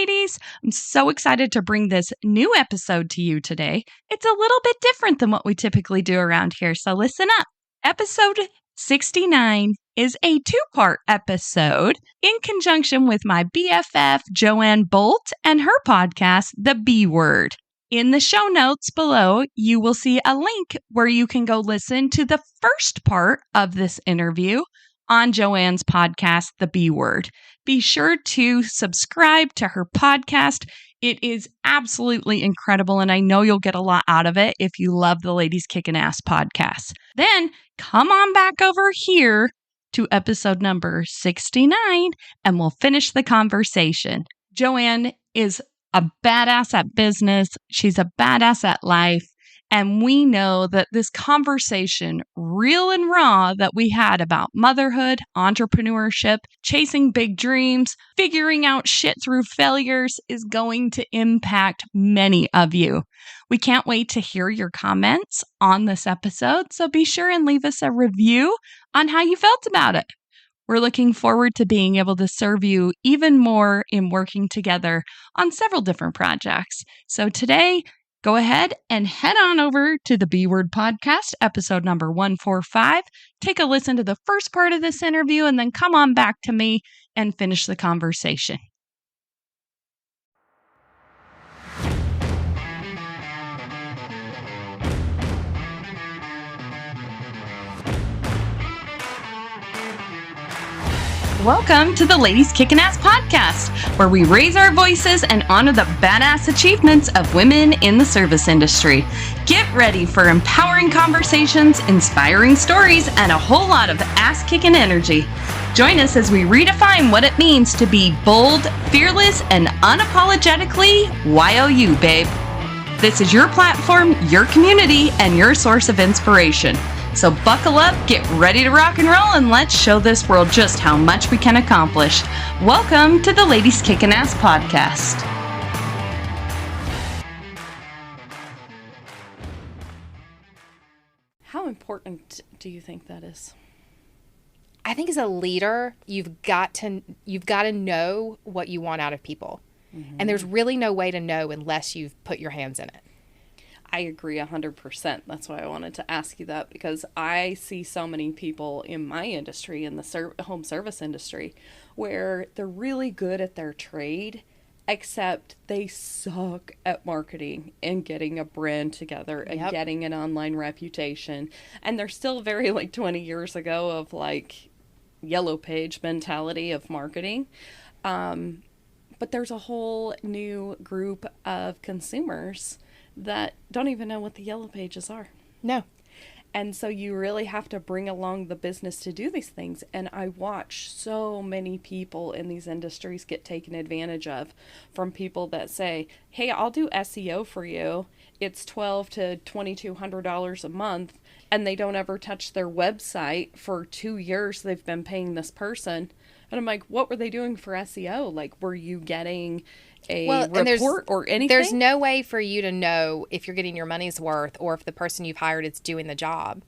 ladies. I'm so excited to bring this new episode to you today. It's a little bit different than what we typically do around here, so listen up. Episode 69 is a two-part episode in conjunction with my BFF, Joanne Bolt, and her podcast, The B Word. In the show notes below, you will see a link where you can go listen to the first part of this interview on Joanne's podcast, The B Word. Be sure to subscribe to her podcast. It is absolutely incredible, and I know you'll get a lot out of it if you love the Ladies Kickin' Ass podcast. Then come on back over here to episode number 69, and we'll finish the conversation. Joanne is a badass at business. She's a badass at life. And we know that this conversation, real and raw, that we had about motherhood, entrepreneurship, chasing big dreams, figuring out shit through failures is going to impact many of you. We can't wait to hear your comments on this episode, so be sure and leave us a review on how you felt about it. We're looking forward to being able to serve you even more in working together on several different projects. So today, go ahead and head on over to the B Word Podcast, episode number 145. Take a listen to the first part of this interview and then come on back to me and finish the conversation. Welcome to the Ladies Kickin' Ass podcast, where we raise our voices and honor the badass achievements of women in the service industry. Get ready for empowering conversations, inspiring stories, and a whole lot of ass-kicking energy. Join us as we redefine what it means to be bold, fearless, and unapologetically YOU, babe. This is your platform, your community, and your source of inspiration. So buckle up, get ready to rock and roll, and let's show this world just how much we can accomplish. Welcome to the Ladies Kickin' Ass podcast. How important do you think that is? I think as a leader, you've got to know what you want out of people. Mm-hmm. And there's really no way to know unless you've put your hands in it. I agree 100%. That's why I wanted to ask you that, because I see so many people in my industry, in the home service industry, where they're really good at their trade, except they suck at marketing and getting a brand together and getting an online reputation. And they're still very 20 years ago of yellow page mentality of marketing. But there's a whole new group of consumers that don't even know what the yellow pages are. No. And so you really have to bring along the business to do these things. And I watch so many people in these industries get taken advantage of from people that say, hey, I'll do SEO for you. It's $1,200 to $2,200 a month. And they don't ever touch their website for 2 years. They've been paying this person. And I'm like, what were they doing for SEO? Were you getting a report or anything? There's no way for you to know if you're getting your money's worth or if the person you've hired is doing the job.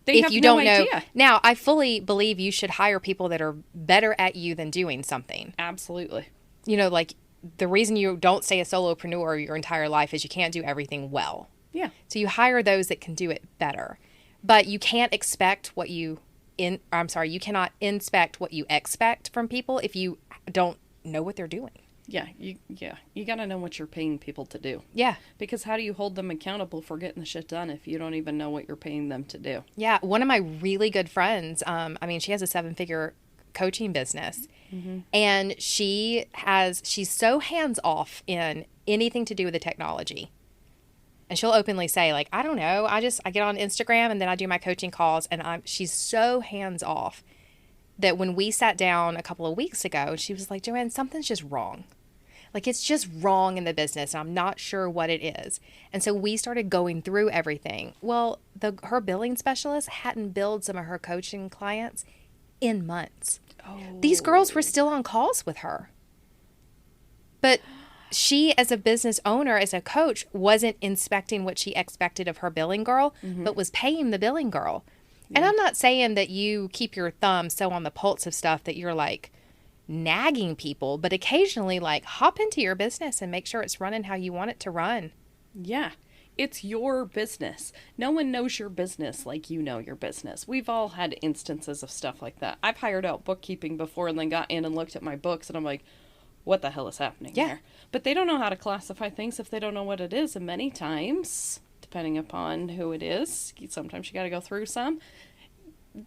They have no idea. Now, I fully believe you should hire people that are better at you than doing something. Absolutely. The reason you don't stay a solopreneur your entire life is you can't do everything well. Yeah. So you hire those that can do it better. But you can't expect you cannot inspect what you expect from people if you don't know what they're doing. You got to know what you're paying people to do. Yeah. Because how do you hold them accountable for getting the shit done if you don't even know what you're paying them to do? Yeah. One of my really good friends, she has a 7-figure coaching business. Mm-hmm. And she's so hands off in anything to do with the technology. And she'll openly say, I don't know, I get on Instagram and then I do my coaching calls, and she's so hands off that when we sat down a couple of weeks ago, she was like, Joanne, something's just wrong. It's just wrong in the business, and I'm not sure what it is. And so we started going through everything. Well, her billing specialist hadn't billed some of her coaching clients in months. Oh. These girls were still on calls with her. But she, as a business owner, as a coach, wasn't inspecting what she expected of her billing girl, but was paying the billing girl. Yeah. And I'm not saying that you keep your thumb so on the pulse of stuff that you're nagging people, but occasionally like hop into your business and make sure it's running how you want it to run. Yeah. It's your business. No one knows your business like you know your business. We've all had instances of stuff like that. I've hired out bookkeeping before and then got in and looked at my books and I'm like, what the hell is happening here? But they don't know how to classify things if they don't know what it is. And many times, depending upon who it is, sometimes you got to go through some.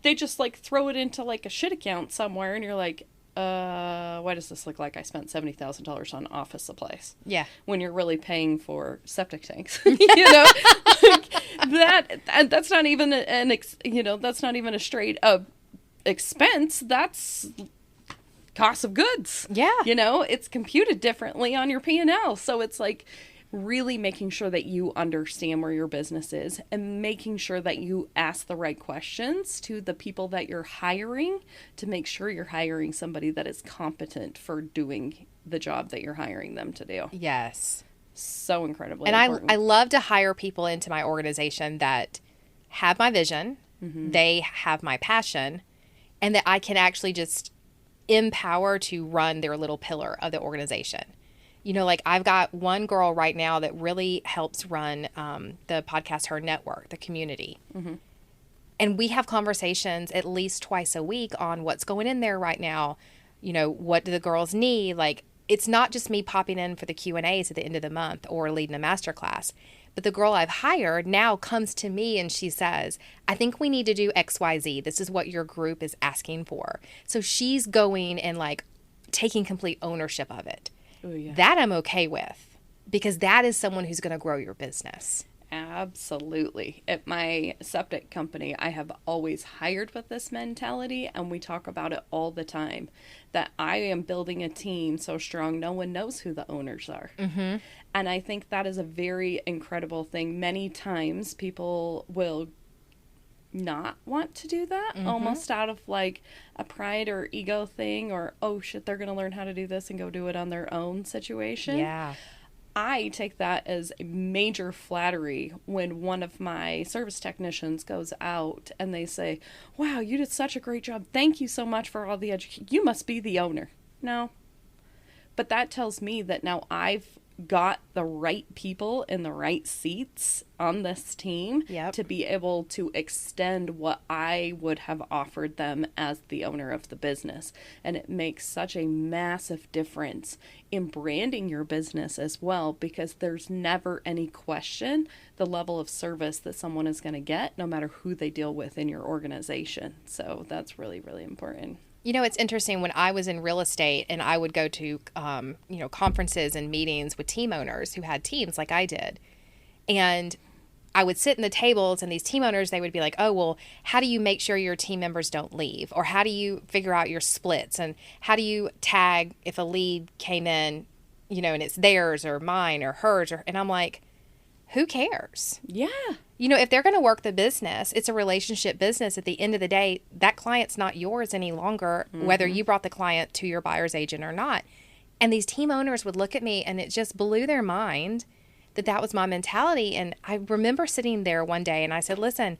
They just like throw it into like a shit account somewhere and you're like, why does this look like I spent $70,000 on office supplies? Yeah. When you're really paying for septic tanks, you know, like that's not even that's not even a straight up expense. That's cost of goods. Yeah. You know, it's computed differently on your P&L. So it's like really making sure that you understand where your business is and making sure that you ask the right questions to the people that you're hiring to make sure you're hiring somebody that is competent for doing the job that you're hiring them to do. Yes. So incredibly and important. I love to hire people into my organization that have my vision, they have my passion, and that I can actually just empower to run their little pillar of the organization. You know, like I've got one girl right now that really helps run the Podcast Her Network, the community. And we have conversations at least twice a week on what's going in there right now. You know, what do the girls need? Like, it's not just me popping in for the Q&As at the end of the month or leading a masterclass. But the girl I've hired now comes to me and she says, I think we need to do XYZ. This is what your group is asking for. So she's going and like taking complete ownership of it. Ooh, yeah. That I'm okay with because that is someone who's going to grow your business. Absolutely. At my septic company, I have always hired with this mentality, and we talk about it all the time, that I am building a team so strong no one knows who the owners are. And I think that is a very incredible thing. Many times people will not want to do that, almost out of like a pride or ego thing, or, oh shit, they're going to learn how to do this and go do it on their own situation. Yeah. I take that as a major flattery when one of my service technicians goes out and they say, wow, you did such a great job. Thank you so much for all the education. You must be the owner. No. But that tells me that now I've got the right people in the right seats on this team to be able to extend what I would have offered them as the owner of the business. And it makes such a massive difference in branding your business as well, because there's never any question the level of service that someone is going to get, no matter who they deal with in your organization. So that's really, really important. You know, it's interesting when I was in real estate and I would go to, conferences and meetings with team owners who had teams like I did. And I would sit in the tables and these team owners, they would be like, oh, well, how do you make sure your team members don't leave? Or how do you figure out your splits? And how do you tag if a lead came in, and it's theirs or mine or hers? And I'm like, who cares? Yeah. If they're going to work the business, it's a relationship business. At the end of the day, that client's not yours any longer, whether you brought the client to your buyer's agent or not. And these team owners would look at me and it just blew their mind that was my mentality. And I remember sitting there one day and I said, listen,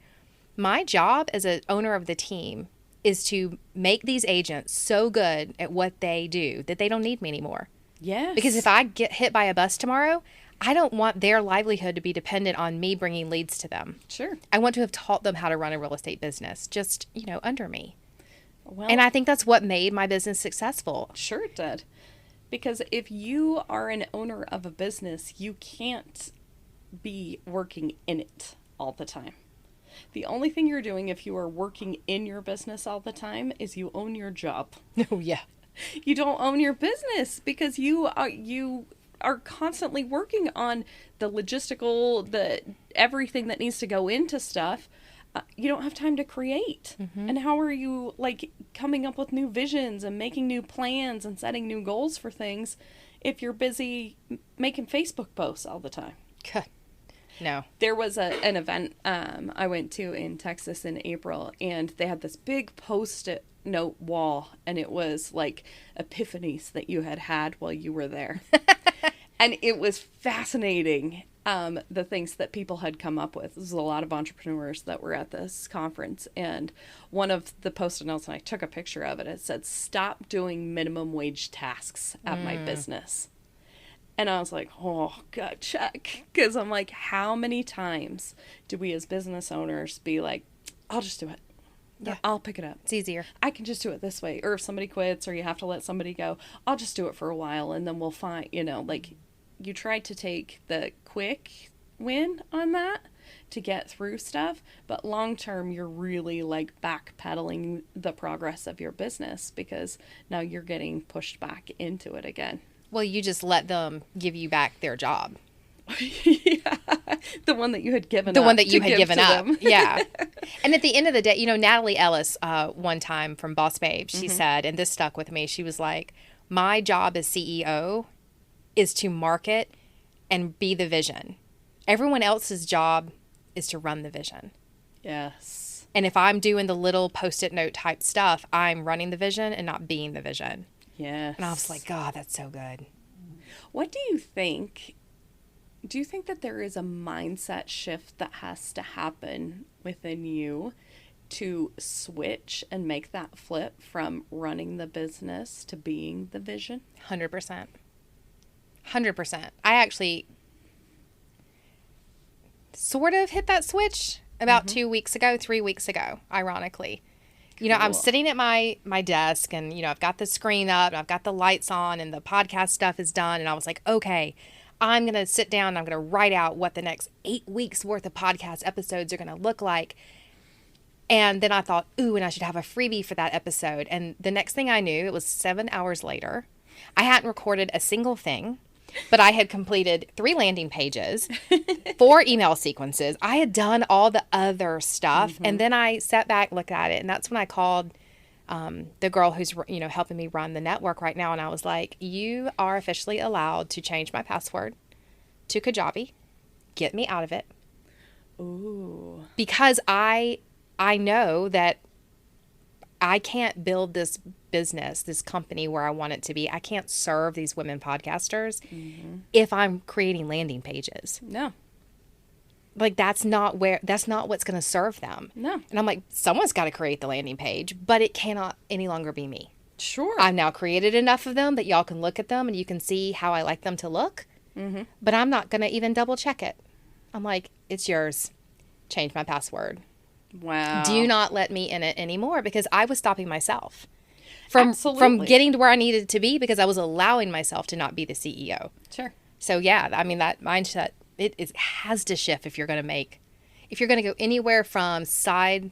my job as an owner of the team is to make these agents so good at what they do that they don't need me anymore. Yes. Because if I get hit by a bus tomorrow, I don't want their livelihood to be dependent on me bringing leads to them. Sure. I want to have taught them how to run a real estate business just, under me. Well, and I think that's what made my business successful. Sure it did. Because if you are an owner of a business, you can't be working in it all the time. The only thing you're doing if you are working in your business all the time is you own your job. Oh, yeah. You don't own your business because you are constantly working on the logistical, everything that needs to go into stuff. You don't have time to create. And how are you coming up with new visions and making new plans and setting new goals for things if you're busy making Facebook posts all the time? No. There was an event I went to in Texas in April, and they had this big post-it note wall, and it was like epiphanies that you had while you were there. And it was fascinating the things that people had come up with. There's a lot of entrepreneurs that were at this conference, and one of the post-it notes, and I took a picture of it, it said, "Stop doing minimum wage tasks at my business." And I was like, oh, God, check. Because I'm like, how many times do we as business owners be like, I'll just do it. Yeah. I'll pick it up. It's easier. I can just do it this way. Or if somebody quits or you have to let somebody go, I'll just do it for a while and then we'll find, like you try to take the quick win on that to get through stuff. But long term, you're really like backpedaling the progress of your business because now you're getting pushed back into it again. Well, you just let them give you back their job. Yeah. The one that you had given up. The one that you had given up. Them. Yeah. And at the end of the day, Natalie Ellis, one time from Boss Babe, she said, and this stuck with me, she was like, my job as CEO is to market and be the vision. Everyone else's job is to run the vision. Yes. And if I'm doing the little Post-it note type stuff, I'm running the vision and not being the vision. Yes. And I was like, God, that's so good. What do you think? Do you think that there is a mindset shift that has to happen within you to switch and make that flip from running the business to being the vision? 100%. 100%. I actually sort of hit that switch about 3 weeks ago, ironically. Cool. I'm sitting at my desk and, I've got the screen up and I've got the lights on and the podcast stuff is done. And I was like, okay, I'm going to sit down and I'm going to write out what the next 8 weeks worth of podcast episodes are going to look like. And then I thought, ooh, and I should have a freebie for that episode. And the next thing I knew, it was 7 hours later. I hadn't recorded a single thing, but I had completed 3 landing pages, 4 email sequences. I had done all the other stuff. And then I sat back, looked at it. And that's when I called the girl who's, helping me run the network right now. And I was like, you are officially allowed to change my password to Kajabi. Get me out of it. Ooh. Because I know that I can't build this business, this company where I want it to be. I can't serve these women podcasters if I'm creating landing pages. No. Like that's not what's going to serve them. No. And I'm like, someone's got to create the landing page, but it cannot any longer be me. Sure. I've now created enough of them that y'all can look at them and you can see how I like them to look. But I'm not going to even double check it. I'm like, it's yours. Change my password. Wow. Do not let me in it anymore because I was stopping myself from getting to where I needed to be because I was allowing myself to not be the CEO. Sure. So yeah, I mean that mindset it has to shift if you're going to go anywhere from side,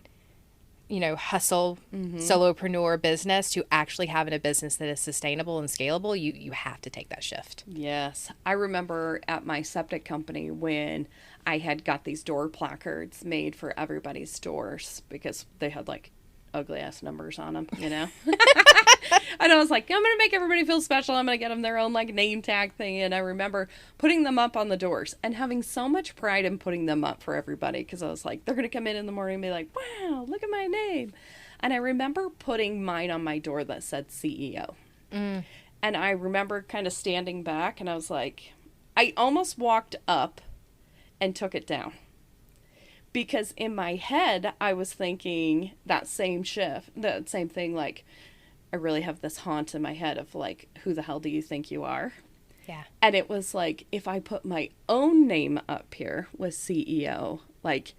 hustle, solopreneur business to actually having a business that is sustainable and scalable. You have to take that shift. Yes. I remember at my septic company when I had got these door placards made for everybody's doors because they had like ugly ass numbers on them, And I was like, I'm going to make everybody feel special. I'm going to get them their own like name tag thing. And I remember putting them up on the doors and having so much pride in putting them up for everybody because I was like, they're going to come in the morning and be like, wow, look at my name. And I remember putting mine on my door that said CEO. And I remember kind of standing back and I was like, I almost walked up and took it down. Because in my head, I was thinking that same thing, like, I really have this haunt in my head of, like, who the hell do you think you are? Yeah. And it was like, if I put my own name up here with CEO, like,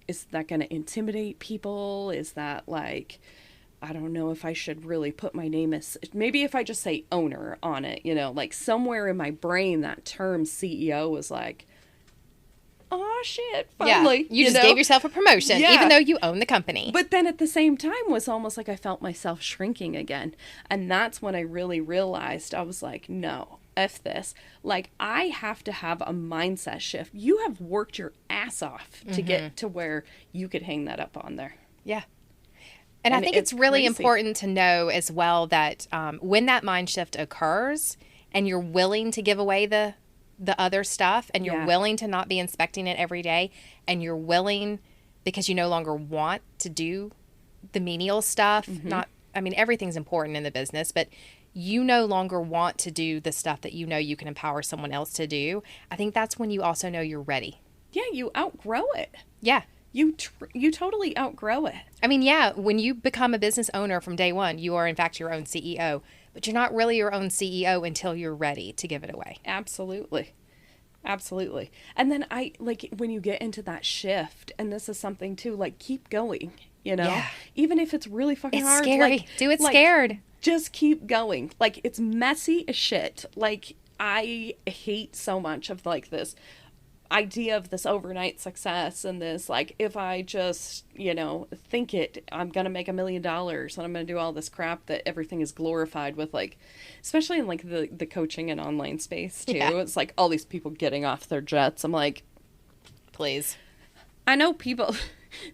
is that going to intimidate people? Is that, like, I don't know if I should really put my name as, maybe if I just say owner on it, like, somewhere in my brain, that term CEO was like, oh shit, finally. Yeah, you just gave yourself a promotion, even though you own the company. But then at the same time was almost like I felt myself shrinking again. And that's when I really realized, I was like, no, F this. Like, I have to have a mindset shift. You have worked your ass off to get to where you could hang that up on there. Yeah. And I think it's really important to know as well that when that mind shift occurs and you're willing to give away the other stuff and you're willing to not be inspecting it every day and you're willing because you no longer want to do the menial stuff. Everything's important in the business, but you no longer want to do the stuff that you know you can empower someone else to do, I think that's when you also know you're ready. Yeah, you outgrow it. Yeah. You totally outgrow it. I mean, yeah, when you become a business owner from day one, you are in fact your own CEO, but you're not really your own CEO until you're ready to give it away. Absolutely. Absolutely. And then when you get into that shift, and this is something too, like, keep going, Yeah. even if it's really fucking hard. It's scary. Do it scared. Just keep going. Like, it's messy as shit. Like, I hate so much of like this idea of this overnight success and this, like, if I just, think it, I'm going to make $1 million and I'm going to do all this crap that everything is glorified with, like, especially in like the coaching and online space too. Yeah. It's like all these people getting off their jets. I'm like, please. I know people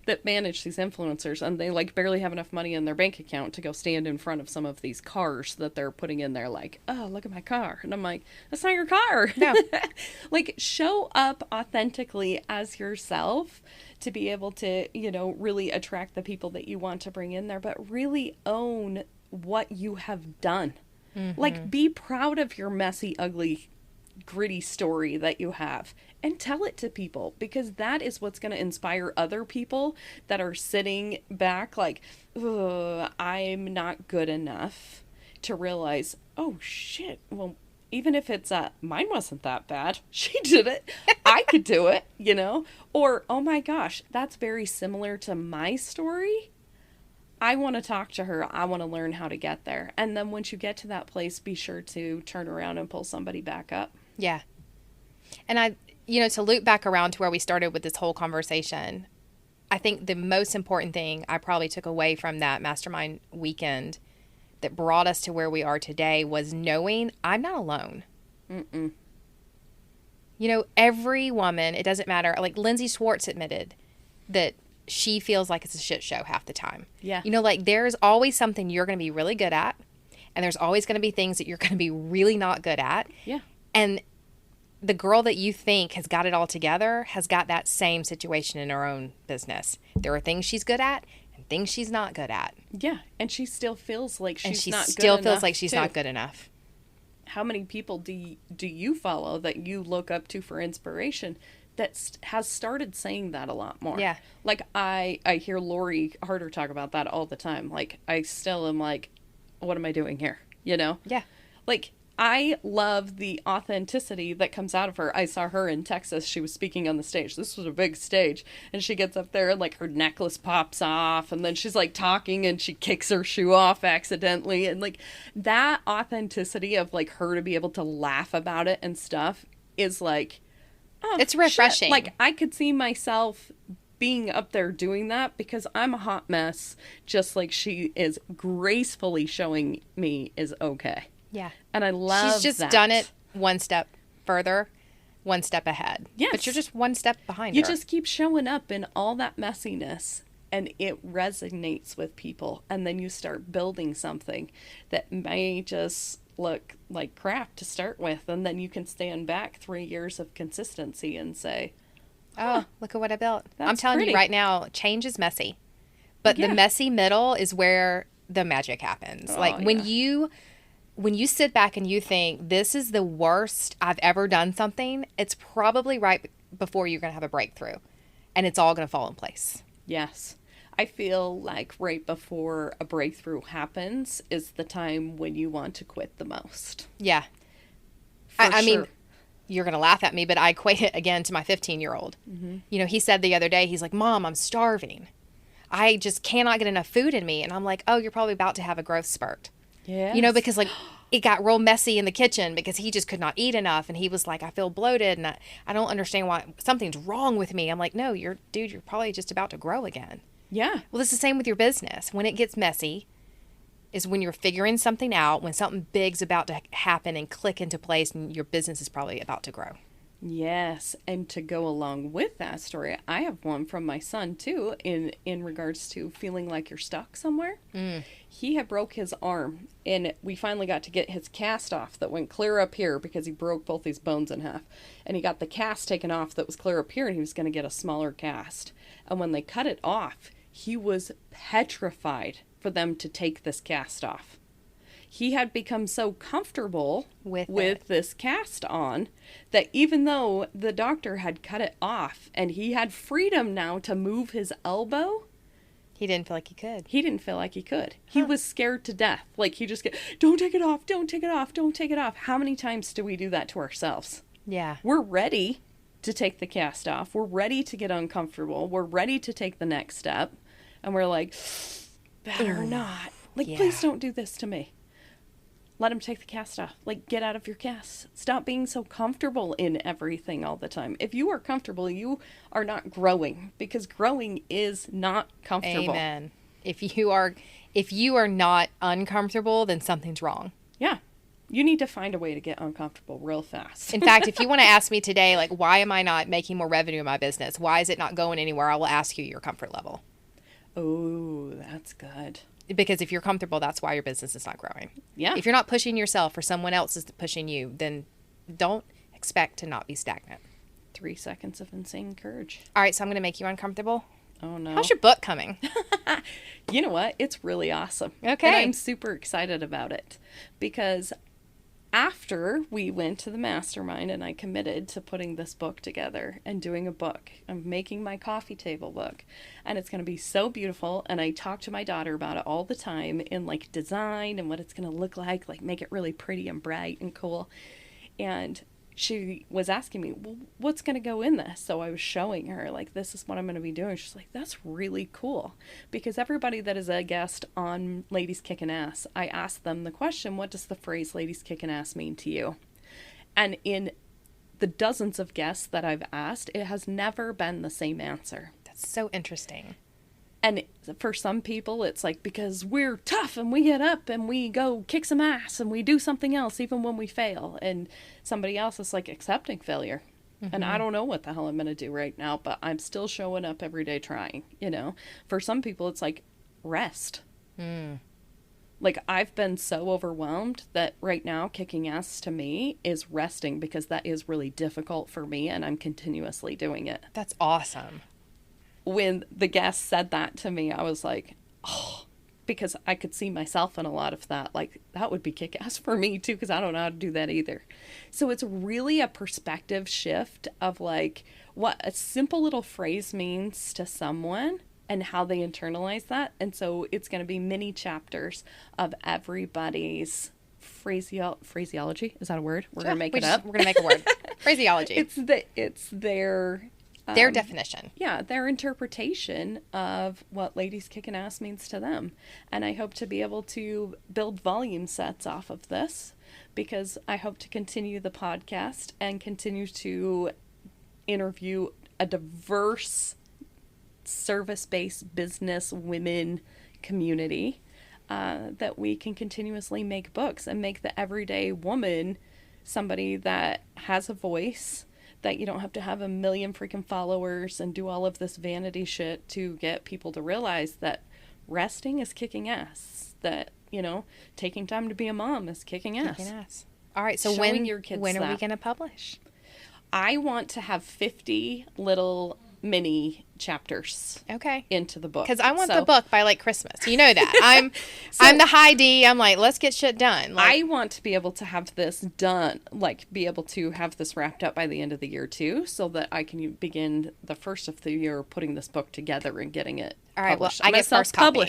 that manage these influencers and they like barely have enough money in their bank account to go stand in front of some of these cars that they're putting in there, like, oh, look at my car. And I'm like, that's not your car. No. Like, show up authentically as yourself to be able to, really attract the people that you want to bring in there, but really own what you have done. Mm-hmm. Like, be proud of your messy, ugly, gritty story that you have and tell it to people, because that is what's going to inspire other people that are sitting back like, I'm not good enough, to realize, oh shit, well, even if it's mine wasn't that bad, she did it, I could do it, or, oh my gosh, that's very similar to my story, I want to talk to her, I want to learn how to get there. And then once you get to that place, be sure to turn around and pull somebody back up. Yeah. And to loop back around to where we started with this whole conversation, I think the most important thing I probably took away from that mastermind weekend that brought us to where we are today was knowing I'm not alone. Mm-mm. Every woman, it doesn't matter. Like Lindsay Schwartz admitted that she feels like it's a shit show half the time. Yeah. Like there's always something you're going to be really good at, and there's always going to be things that you're going to be really not good at. Yeah. And the girl that you think has got it all together has got that same situation in her own business. There are things she's good at and things she's not good at. Yeah, and she still feels like she's not good enough. And she still feels like she's not good enough. How many people do you follow that you look up to for inspiration that has started saying that a lot more? Yeah. Like, I hear Lori Harder talk about that all the time. Like, I still am like, what am I doing here? Yeah. Like, I love the authenticity that comes out of her. I saw her in Texas. She was speaking on the stage. This was a big stage. And she gets up there and like her necklace pops off. And then she's like talking and she kicks her shoe off accidentally. And like that authenticity of like her to be able to laugh about it and stuff is like, oh, it's refreshing. Shit. Like I could see myself being up there doing that because I'm a hot mess, just like she is gracefully showing me is okay. Yeah. And I love She's just that. done it one step further, one step ahead. Yes. But you're just one step behind You her. just keep showing up in all that messiness and it resonates with people. And then you start building something that may just look like crap to start with. And then you can stand back 3 years of consistency and say, oh, look at what I built. I'm telling pretty. you right now, change is messy. But the messy middle is where the magic happens. Oh, like when you sit back and you think, this is the worst I've ever done something, it's probably right before you're going to have a breakthrough. And it's all going to fall in place. Yes. I feel like right before a breakthrough happens is the time when you want to quit the most. Yeah. I mean, you're going to laugh at me, but I equate it again to my 15-year-old. Mm-hmm. He said the other day, he's like, Mom, I'm starving. I just cannot get enough food in me. And I'm like, oh, you're probably about to have a growth spurt. Yeah. Because like it got real messy in the kitchen because he just could not eat enough. And he was like, I feel bloated and I don't understand why something's wrong with me. I'm like, no, you're probably just about to grow again. Yeah. Well, it's the same with your business. When it gets messy is when you're figuring something out, when something big's about to happen and click into place and your business is probably about to grow. Yes, and to go along with that story, I have one from my son too in regards to feeling like you're stuck somewhere. He had broke his arm and we finally got to get his cast off that went clear up here because he broke both these bones in half. And he got the cast taken off that was clear up here and he was going to get a smaller cast. And when they cut it off, he was petrified for them to take this cast off. he had become so comfortable with this cast on that even though the doctor had cut it off and he had freedom now to move his elbow, he didn't feel like he could. He didn't feel like he could. He was scared to death. Like, he just don't take it off, don't take it off, don't take it off. How many times do we do that to ourselves? Yeah. We're ready to take the cast off. We're ready to get uncomfortable. We're ready to take the next step. And we're like, better not. Like, please don't do this to me. Let him take the cast off. Like, get out of your cast. Stop being so comfortable in everything all the time. If you are comfortable, you are not growing, because growing is not comfortable. Amen. If you are not uncomfortable, then something's wrong. Yeah. You need to find a way to get uncomfortable real fast. In fact, if you want to ask me today, like, why am I not making more revenue in my business? Why is it not going anywhere? I will ask you your comfort level. Oh, that's good. Because if you're comfortable, that's why your business is not growing. Yeah. If you're not pushing yourself or someone else is pushing you, then don't expect to not be stagnant. 3 seconds of insane courage. All right, so I'm going to make you uncomfortable. Oh, no. How's your book coming? You know what? It's really awesome. Okay. And I'm super excited about it, because after we went to the mastermind and I committed to putting this book together and doing a book, I'm making my coffee table book, and it's going to be so beautiful. And I talk to my daughter about it all the time in like design and what it's going to look like make it really pretty and bright and cool. And she was asking me, well, what's going to go in this? So I was showing her, like, this is what I'm going to be doing. She's like, that's really cool. Because everybody that is a guest on Ladies Kickin' Ass, I ask them the question, what does the phrase ladies kickin' ass mean to you? And in the dozens of guests that I've asked, it has never been the same answer. That's so interesting. And for some people, it's like, because we're tough and we get up and we go kick some ass and we do something else even when we fail. And somebody else is like accepting failure. Mm-hmm. And I don't know what the hell I'm going to do right now, but I'm still showing up every day trying, you know. For some people, it's like rest. Like, I've been so overwhelmed that right now kicking ass to me is resting, because that is really difficult for me and I'm continuously doing it. That's awesome. When the guest said that to me, I was like, oh, because I could see myself in a lot of that. Like, that would be kick-ass for me too, because I don't know how to do that either. So it's really a perspective shift of like what a simple little phrase means to someone and how they internalize that. And so it's going to be mini chapters of everybody's phraseology. Is that a word? We're going to make it up. We're going to make a word. Phraseology. It's their definition. Yeah, their interpretation of what ladies kicking ass means to them. And I hope to be able to build volume sets off of this, because I hope to continue the podcast and continue to interview a diverse service-based business women community, that we can continuously make books and make the everyday woman somebody that has a voice, that you don't have to have a million freaking followers and do all of this vanity shit to get people to realize that resting is kicking ass. That, you know, taking time to be a mom is kicking ass. Kicking ass. All right, so Showing when your kids are we that. going to publish? I want to have 50 little mini chapters Okay. into the book. Because I want the book by like Christmas. You know that. I'm the high D. I'm like, let's get shit done. Like, I want to be able to have this done, like be able to have this wrapped up by the end of the year too, so that I can begin the first of the year putting this book together and getting it all right, published. well, I get first copy.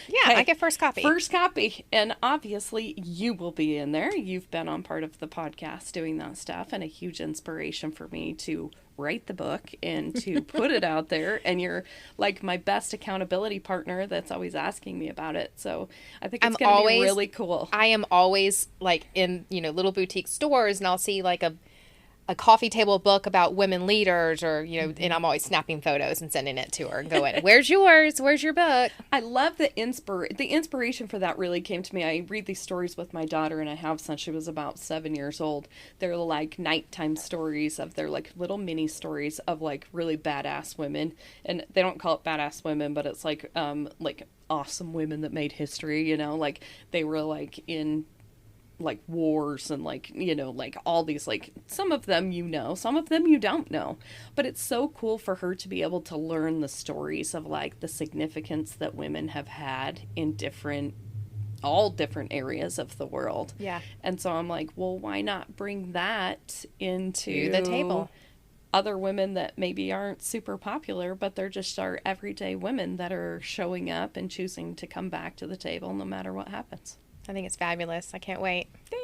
Yeah, Okay. I get first copy. First copy. And obviously you will be in there. You've been on part of the podcast doing that stuff, and a huge inspiration for me to write the book and to put it out there. And you're like my best accountability partner that's always asking me about it. So I think it's going to be really cool. I am always like in, little boutique stores, and I'll see like a coffee table book about women leaders, or, and I'm always snapping photos and sending it to her and going, where's yours? Where's your book? I love the inspiration for that really came to me. I read these stories with my daughter, and I have since she was about 7 years old. They're like nighttime stories they're like little mini stories of like really badass women. And they don't call it badass women, but it's like awesome women that made history, like they were like in like wars and like all these, like some of them some of them you don't know, but it's so cool for her to be able to learn the stories of like the significance that women have had in different all different areas of the world. Yeah. And so I'm like, well, why not bring that into To the table. other women that maybe aren't super popular, but they're just our everyday women that are showing up and choosing to come back to the table no matter what happens. I think it's fabulous. I can't wait. Thanks.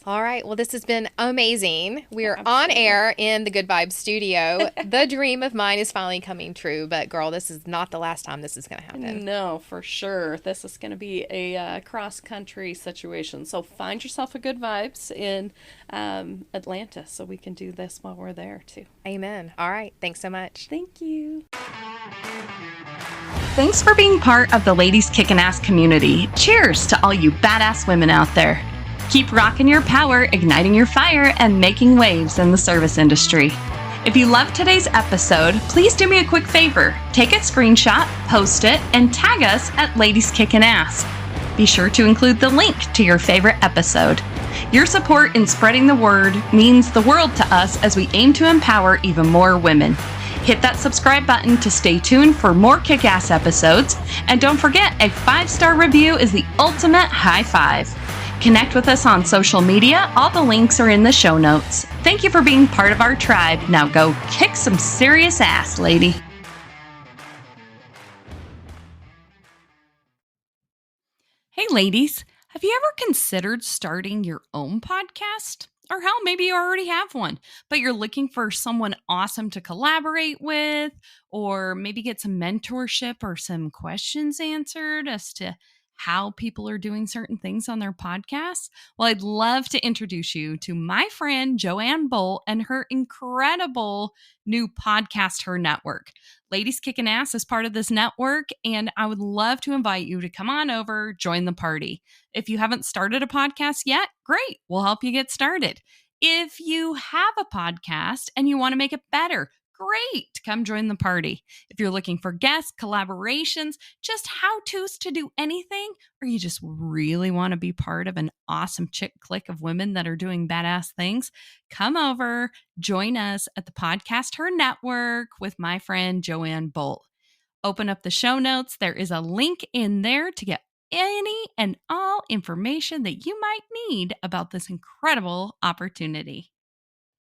All right. Well, this has been amazing. We are on Absolutely. air in the Good Vibes studio. The dream of mine is finally coming true. But, girl, this is not the last time this is going to happen. No, for sure. This is going to be a cross-country situation. So find yourself a Good Vibes in Atlanta so we can do this while we're there, too. Amen. All right. Thanks so much. Thank you. Thanks for being part of the Ladies Kickin' Ass community. Cheers to all you badass women out there. Keep rocking your power, igniting your fire, and making waves in the service industry. If you loved today's episode, please do me a quick favor. Take a screenshot, post it, and tag us at Ladies Kickin' Ass. Be sure to include the link to your favorite episode. Your support in spreading the word means the world to us as we aim to empower even more women. Hit that subscribe button to stay tuned for more kick-ass episodes. And don't forget, a 5-star review is the ultimate high five. Connect with us on social media. All the links are in the show notes. Thank you for being part of our tribe. Now go kick some serious ass, lady. Hey, ladies, have you ever considered starting your own podcast? Or hell, maybe you already have one, but you're looking for someone awesome to collaborate with, or maybe get some mentorship or some questions answered as to how people are doing certain things on their podcasts? Well, I'd love to introduce you to my friend Joanne Bolt and her incredible new podcast, Her Network. Ladies Kickin' Ass is part of this network, and I would love to invite you to come on over, join the party. If you haven't started a podcast yet, great. We'll help you get started. If you have a podcast and you want to make it better, great. Come join the party. If you're looking for guests, collaborations, just how-tos to do anything, or you just really want to be part of an awesome chick clique of women that are doing badass things, come over, join us at the podcast Her Network with my friend Joanne Bolt. Open up the show notes. There is a link in there to get any and all information that you might need about this incredible opportunity.